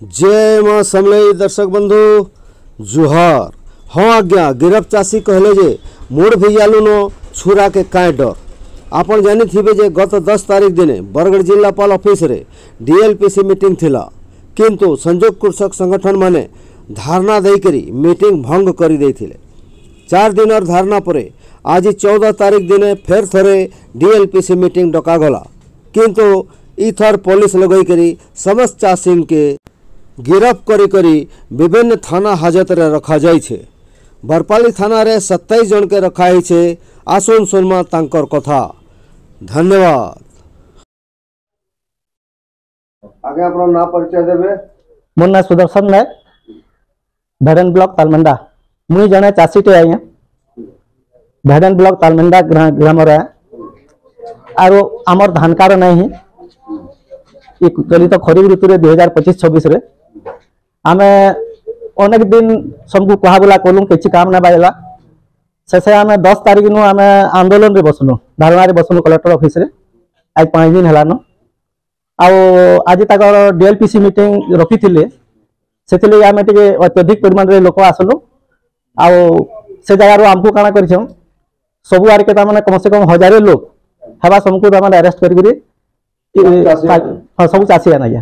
जय माँ समलई दर्शक बंधु जुहार। हाँ आज्ञा गिरफ चाषी कहले जे मुड़ भिजालु न छुरा के काए डर। आपन जानी थिबे जे गत 10 तारीख दिने बरगढ़ जिलापाल ऑफिस रे डीएलपीसी मीटिंग थिला, किंतु संयोग कृषक संगठन माने धारणा देकरी मीटिंग भंग करी देथिले। 4 दिन धारणा परे आज 14 तारीख दिने फेर थरे डीएलपीसी मीटिंग डका गला, किंतु इथर पुलिस लगई करी समस्त चाषी के गिरफ करी विभिन्न थाना हाजत रे रखा जाय छे। बरपाली थाना रे 27 जन के रखाई छे। आसुन सुनमा तांकर कथा। धन्यवाद। आगे अपना नाम परिचय देबे। मोर ना सुदर्शन नायक, भेड़न ब्लॉक तालमेंडा। मुई जने चाषीटे आई भेड़न ब्लॉक तालमेंडा ग्राम रे आरो आमर धान कार नहीं चलित खरीफ ऋतु 2025-26 रे आमे अनेक दिन सबको कहाबला कलु किसी काम ना बाजला। शेषे आमे 10 तारीख नु आमे आंदोलन रे बसलु, धारणा रे बसलु कलेक्टर ऑफिस रे। आज 5 दिन हलानो आज तक डीएलपीसी मीटिंग रखी थिले, सेथिले आमे टिके अत्यधिक परिमाण रे लोक आसलु। से जगार आमको काना करछम सब आर के तामाने कम से कम 1000 लोग हवा समको तामाने अरेस्ट करी हाँ सब चाषी आना गया।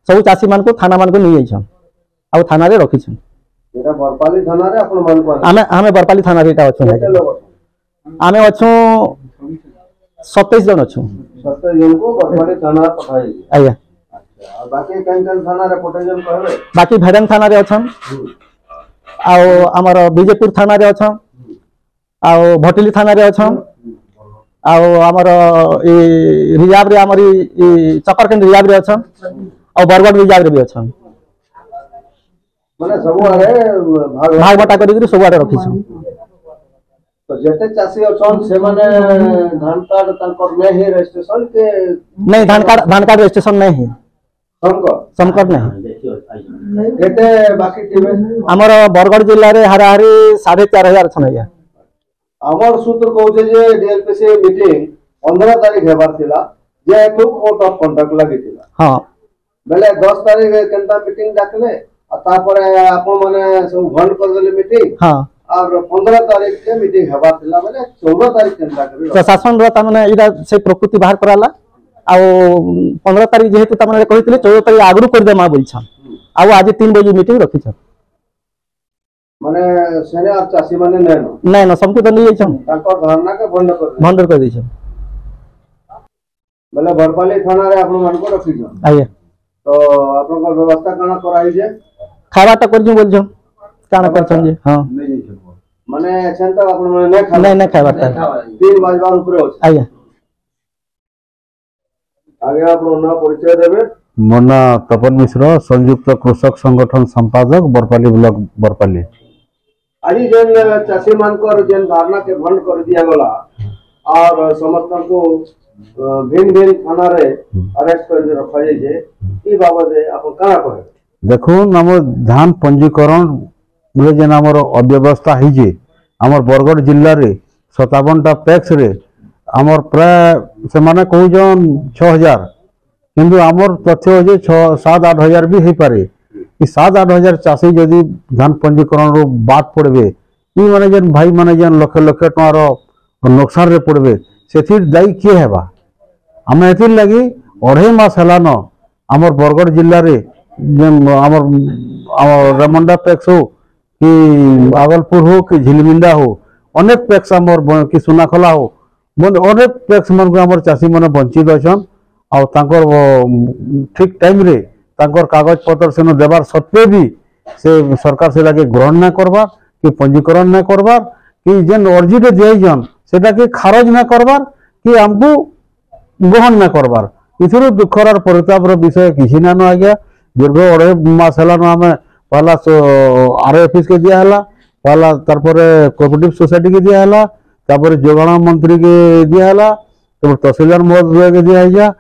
सब चाषी मान को थाना मान को नहीं जाइछन आ थाना रे रखिछन। एटा बरपाली थाना रे अपन मान को आमे बरपाली थाना रे एटा अछन। आमे अछु 27 जन अछु। 27 जन को बरपाली थाना पठाई आया। अच्छा बाकी कैन थाना रे पठाई जन कहबे। बाकी भेड़न थाना रे अछन आ हमर बीजेपुर थाना रे अछन आ भटिली थाना रे अछन आमर रिजार्व रे आमर चकरकेंद रिजार्व रे अछन और बरगढ़ रिजार्व रे भी अछन। माने सब आरे भाग बटा करी सब आरे रखिछन। तो जते चासी अछन से माने धान कार्ड तनकर नै हे रजिस्ट्रेशन के नहीं धान कार्ड रजिस्ट्रेशन नहीं है। समकर नहीं केते बाकी टीमे हमर बरगढ़ जिल्ला रे हाराहारी 4500 छन या। आमर सूत्र कहूचे जे डीएलपीसी मीटिंग 15 तारीख हेबार थिला जे तो कोर्ट ऑफ कंडक्ट लागि थिला। हां बेले 10 तारीख केनता मीटिंग डाकले आ तापरे आपन माने सब भंड कर देले मीटिंग। हां और 15 तारीख के मीटिंग हेबार थिला बेले 14 तारीख केनता करी प्रशासन रो ताने इरा से प्रकृति बाहर कराला आ 15 तारीख जेहेतु ताने कहितले 14 तारीख आगरू कर दे मा बोलछन आ आज 3 बजे मीटिंग रखिछन। माने सेने आप चासी माने नै सबके तो नहीं जाइछन ताकर धारणा के बंद कर दिछन। बोले बरपाली थाना रे आपन मान को रखिछन। आइए तो आपन को व्यवस्था काना कराई जे खावाटा करजु बोलछन काना करछन जे। हां नहीं जाइछन माने एछन तक आपन माने नै खावाटा 3 बजबार ऊपर होछ। आइए आगे आपन नाम परिचय देबे। मोर ना तपन मिश्र, संयुक्त कृषक संगठन संपादक बरपाली ब्लॉक बरपाली। आज जेन चाषी मान को जेन धारणा के भंड कर दिया गला और समस्त को भिन्न थाना रे अरेस्ट कर रखा जाय जे ई बाबत आप काना कहे। देखो हमर धान पंजीकरण रे जेन हमर अव्यवस्था ही जे हमर बरगढ़ जिल्ला रे 57 टा पैक्स रे हमर प्राय से माने कहू जन 6000 किंतु हमर तथ्य जे 6-7-8 हजार भी हे पारे। 7-8 हजार चाषी जदि धान पंजीकरण रो बात पड़बे ई माने जेन भाई माने जेन लक्ष लक्ष टकार नुकसान रे पड़बे सेथिर दायी किए हेबा। हमें एथिर लगी 2.5 मास हलानो हमर बरगढ़ जिल्ला रे जेन हमर रेमंडा पैक्स हो कि भागलपुर हो कि झिलमिंदा हो अनेक पैक्स हमर कि सुनाखला हो अनेक पैक्स मन को हमर चाषी माने वंचित अछन आ तांकर ठीक टाइम रे तांकर कागज पत्र से देवार सत्वे भी से सरकार से लगे ग्रहण ना करबार कि पंजीकरण ना करबार कि जेन अर्जी रे दियजन सेटा के खारज ना करबार कि हमको ग्रहण ना करबार। इथुर दुखर और परिताप रो विषय किछि ना न आज्ञा। दीर्घ 2.5 मास हला न हमें पहला आरओ ऑफिस के दिया हला, पहला तार परे कोऑपरेटिव सोसाइटी के दिया हला, तापर जोगाण मंत्री के दिया हला, तो तहसीलदार महोदय के दिया जा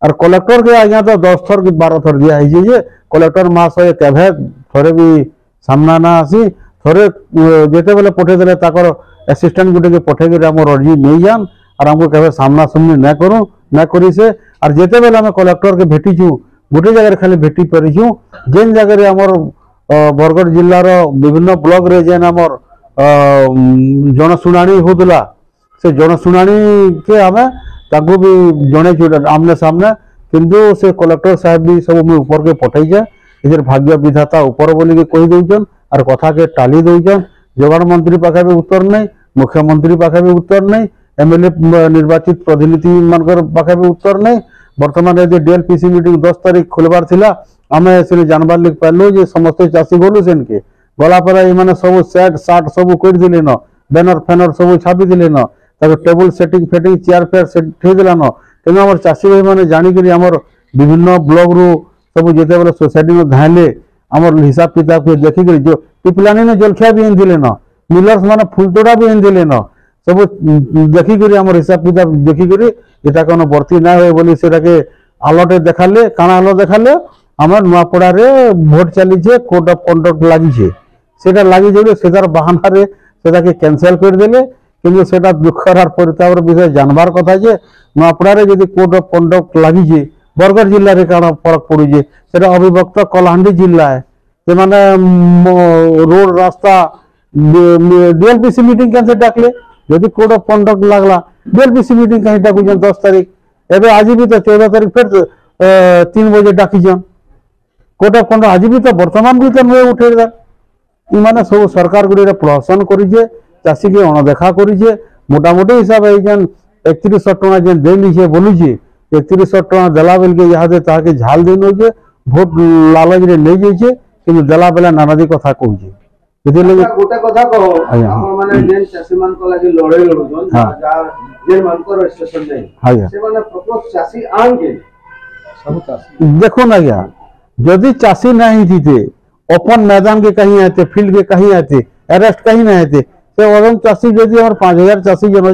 और कलेक्टर के आज्ञा तो 10 थर कि 12 थर दिया है जे कलेक्टर महाशय केभे थरे भी सामना ना आसी थरे जेते बेले पठे देले ताकर असिस्टेंट गुटे के पठे के हमर अर्जी नहीं जान और हमको केभे सामना सामनी ना करू ना करी से और जेते बेले हम कलेक्टर के भेटी छु गोटे जगह खाली भेटी परिछु जेन जगह आमर बरगढ़ जिल्लार विभिन्न ब्लॉक रे जेन आमर जनशुणाणी होतला से जनशुणाणी के आमे ताको भी जणे आमने सामने किंतु से कलेक्टर साहब भी सब मुझे ऊपर के पठाई जाए इधर भाग्य विधाता ऊपर बोली के कही दौन और कथा के टाली दौन जोगाड़ मंत्री पाखे भी उत्तर नहीं मुख्यमंत्री पाखे भी उत्तर नहीं एमएलए निर्वाचित प्रतिनिधि मानकर पाखे भी उत्तर नहीं बर्तमान यदि डीएलपीसी मीटिंग 10 तारीख खोलबार थिला आमे से जानबार लग पाइलु जे समस्त चाषी गलु सेन के गला पर ये सब सेट साट सब कर दिले न बैनर फैनर सब छापी दिले न ताको टेबल सेटिंग फेटिंग चेयर फेयर सेट ठे दिला न तेना हमर चाषी भाई माने जानी करी हमर विभिन्न ब्लॉक रु सब जेते बेले सोसाइटी में धाले हमर हिसाब किताब के देखि करी जो पिपलानी ने जलखिया भी इन दिले न मिलर्स माने फुलतोड़ा भी इन दिले न सब देखि करी हमर हिसाब किताब देखि करी एटा कोनो बर्ती ना होय बोली सेटा के आलोटे देखाले काना आलो देखाले हमर नुआपड़ा रे भोट चली छे कोड ऑफ कंडक्ट लागि छे सेटा लागि जेले सेदार बहाना रे सेटा के कैंसिल कर देले किंतु सेटा दुखर और परितापर विषय जानबार कथा जे नुआपड़ा रे यदि कोड ऑफ कंडक्ट लागि छे बरगढ़ जिल्ला रे काना फरक पड़ी जे सेटा अविभक्त कलाहांडी जिल्ला है से माने रोड रास्ता डीएलपीसी मीटिंग कैसे डाकले यदि कोड ऑफ कंडक्ट लागला डीएलपीसी मीटिंग कहीं डाकू 10 तारीख एबे आज भी तो 14 तारीख फिर 3 बजे डाकी जन कोड ऑफ कंडक्ट आज भी तो वर्तमान भी तो नुए उठेदा इ माने सब सरकार गुडी प्रहसन करी जे चासी के अणदेखा करी जे मोटा मोटी हिसाब है जन 3100 टका जन देली छे बोलू छे 3100 टका देला बेल के यहाँ दे ताके झाल देनो जे भोट लालच रे ले जाई छे कि देला बेला नानादी कथा कहू छे गोटे कथा कहो आपण माने जेन चासी मान को लागि लड़े लड़ुछन जार जेन मान को रजिस्ट्रेशन नहीं से माने प्रत्येक चासी आन के सब चासी देखो ना या यदि चासी नहीं थीते ओपन मैदान के कहीं आते फील्ड के कहीं आते अरेस्ट कहीं नहीं आते से ओरम चासी यदि और 5000 चासी जन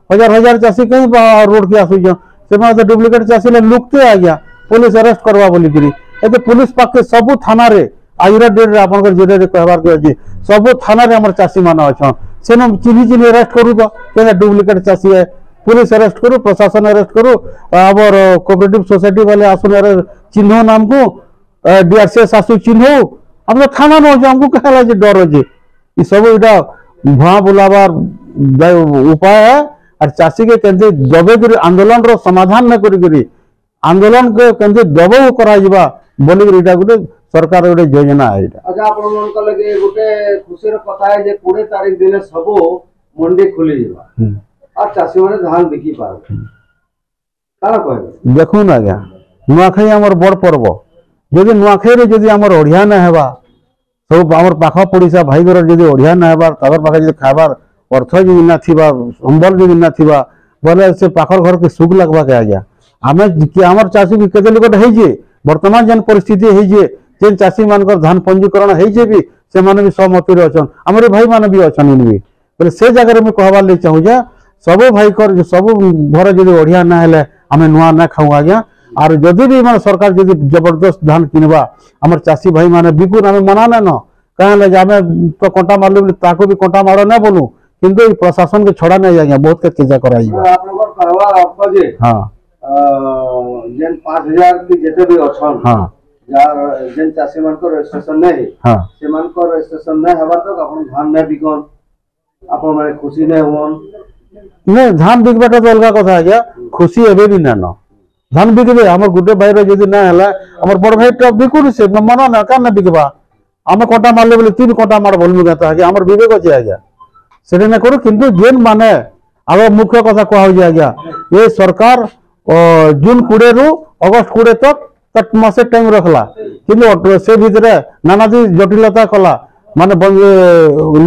हजार हजार चासी कहीं रोड के आसु जन से माने तो डुप्लीकेट चासी ले लुकते आ गया पुलिस अरेस्ट करवा बोली करी ए पुलिस पाके सब थाना रे आइरा डेट रे आपन जेडे रे कहबार के अछि सब थाना रे हमर चासी मान अछन सेनो चिनी चिनी अरेस्ट करू तो केना डुप्लीकेट चासी है पुलिस अरेस्ट करू प्रशासन अरेस्ट करू और कोऑपरेटिव सोसाइटी वाले आसुन चिन्हो नाम को डीआरसीएस आसु चिन्हो हम थाना न हो हमको कहला जे डर जे ई सब इटा भुआ बुलाबार उपाय है और चासी के केंते दबे करी आंदोलन रो समाधान न करी आंदोलन के केंते दबाव करा जिबा बोली इटा गुटे सरकार गोटे योजना है अच्छा आपण मन को लगे गोटे खुशी रो कथा है जे 20 तारीख दिन सब मंडी खुली जीवा और चासी माने धान बिकी पारबे काना कहबे देखु ना गया नुआखाई हमर बड़ पर्व जदि नुआखाई रे जदि हमर ओढ़िया न हेबा सब हमर पाखा पड़िसा भाई घर जदि ओढ़िया न हेबा ताकर पाखा जदि खाबार अर्थ जदि ना थिबा संबल जदि ना थिबा बोले से पाखर घर के सुख लगबा के आ गया हमें कि हमर चासी भी केते लोग है जे वर्तमान जन परिस्थिति है जे जेन चासी मानकर धान पंजीकरण है जे भी से माने भी सहमति रे अछन हमरे भाई माने भी अछन इनबी बोले से जगह रे मैं कहबा ले चाहू जा सब भाई कर सब घर जदि ओढ़िया ना हेले हमें नुआ ना खाऊ आ गया और जदि भी माने सरकार जदि जबरदस्त धान किनबा हमर चासी भाई माने बिकुन हमें मना ना न कहले जे हमें तो कोंटा मारले बोले ताको भी कोंटा मारो ना बोलू किंतु प्रशासन के छोड़ा नहीं आ बहुत के केजा कराई आप लोग कहवा आपको जे हां जेन 5000 की जेते भी अछन हां यार जेन चासी मान को रजिस्ट्रेशन नहीं हां से मान को रजिस्ट्रेशन नहीं हवा तो अपन धान नहीं बिकन अपन माने खुशी नहीं होन नहीं धान बिकबाटा तो अलग कथा है क्या खुशी एबे भी ना न धान बिकबे हमर गुटे भाई रे जदि ना हला हमर बड़ भाई तो बिकुन से मना ना का ना बिकबा हम कोटा मारले बोले 3 कोटा मार बोलमु कहता है कि हमर विवेक अछि आ गया सेटे ना करू किंतु जेन माने अब मुख्य कथा कहा हो गया ये सरकार जून 20 रु अगस्त 20 तक मासे टाइम रखला किंतु से भीतर नानादी जटिलता कला माने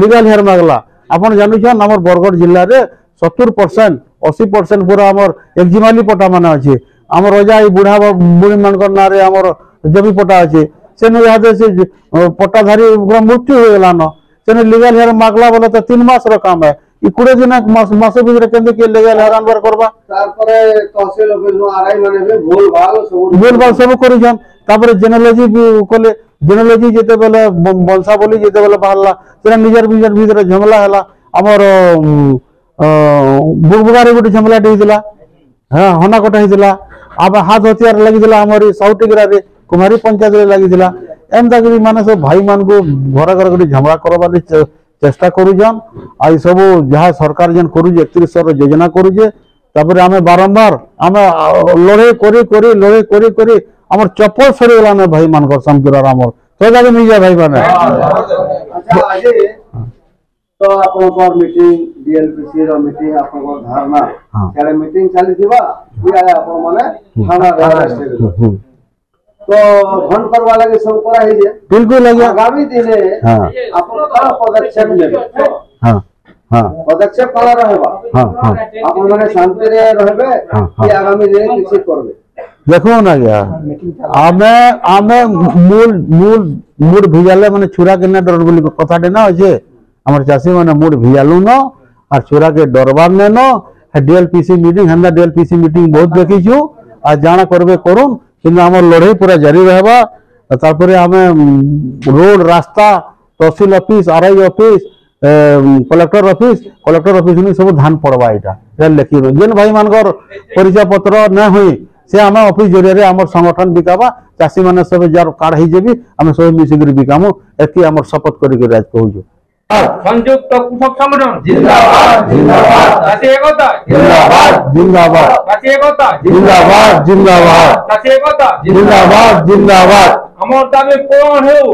लीगल हेयर मागला आपण जानू छन हमर बरगढ़ जिल्ला रे 70% 80% पूरा हमर एक्जिमाली पटा माने अछि हमर रजा ई बुढ़ा बुढ़ी मानकर ना रे हमर जबी पटा अछि सेने याद से पट्टाधारी मृत्यु हो गेला न सेने लीगल हेयर मागला बोले तो 3 मास रो काम है ई 20 दिन मासे भीतर केंदे के लीगल हेयर आनबार करबा तार परे तहसील ऑफिस नो आरआई माने भी भूल भाल सब करि जन तापर जेनोलॉजी कोले जेनोलॉजी जेते बेले वंशा बोली जेते बेले बाहरला सेना निजर भीतर झमला हला हमर बुगबुगारे गोटे झमला देइदिला हां हना कोटा हिदिला अब हाथ हथियार लगी दिला हमर साउटिगरा रे कुमारी पंचायत रे लागिथिला एंता करी माने सब भाई मान को घर घर गडी झगड़ा करबार चेष्टा करूजन आ ई सब जहाँ सरकार जन करूजे 3100 योजना करूजे तापर आमे बारंबार आमे लड़े करी हमर चप्पल सरी गला ने भाई मान को समकिरार हमर तो जाके नहीं जा भाई माने अच्छा आज तो आपन मीटिंग डीएलपीसी रो मीटिंग आपन धारणा केले मीटिंग चली थिबा या आपन माने थाना रास्ते तो भंड करवा लगे सब करा ही जे बिल्कुल लगे आगामी दिने आपन का पदक्षेप लेबे हां हां पदक्षेप करा रहबा हां आपन माने शांति रे रहबे कि आगामी दिने किछि करबे देखो ना गया आमे मूड भिजाले माने छुरा के ना डर बोली कथा दे ना जे हमर चासी माने मूड भिजालु न और छुरा के डरबार ने न डीएलपीसी मीटिंग हमरा डीएलपीसी मीटिंग बहुत देखी छु आ जाना करबे करूम किंतु हमर लड़ाई पूरा जारी रहबा तारपरे हमें रोड रास्ता तहसील office RI office collector office में सब धान पड़वा एटा लिखी जेन भाई मानकर परिचय पत्र न हुई से आम ऑफिस जरिया आम संगठन बिकाबा चाषी मैंने सब जार कार्ड हो जाबी आम सब मिसिक बिकामु एति आम शपथ करके राज कहूँ संयुक्त कृषक संगठन जिंदाबाद जिंदाबाद चाषी एकता जिंदाबाद जिंदाबाद चाषी एकता जिंदाबाद जिंदाबाद चाषी एकता जिंदाबाद जिंदाबाद हमर दाबी पूर्ण हेउ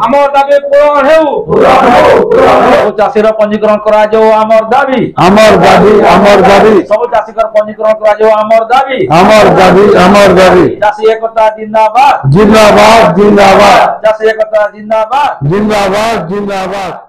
हमर दाबी पूर्ण हेउ चाषीर पंजीकरण करा जाओ हमर दाबी सब चाषीकर पंजीकरण करा जाओ हमर दाबी चाषी एकता जिंदाबाद जिंदाबाद जिंदाबाद चाषी एकता जिंदाबाद जिंदाबाद जिंदाबाद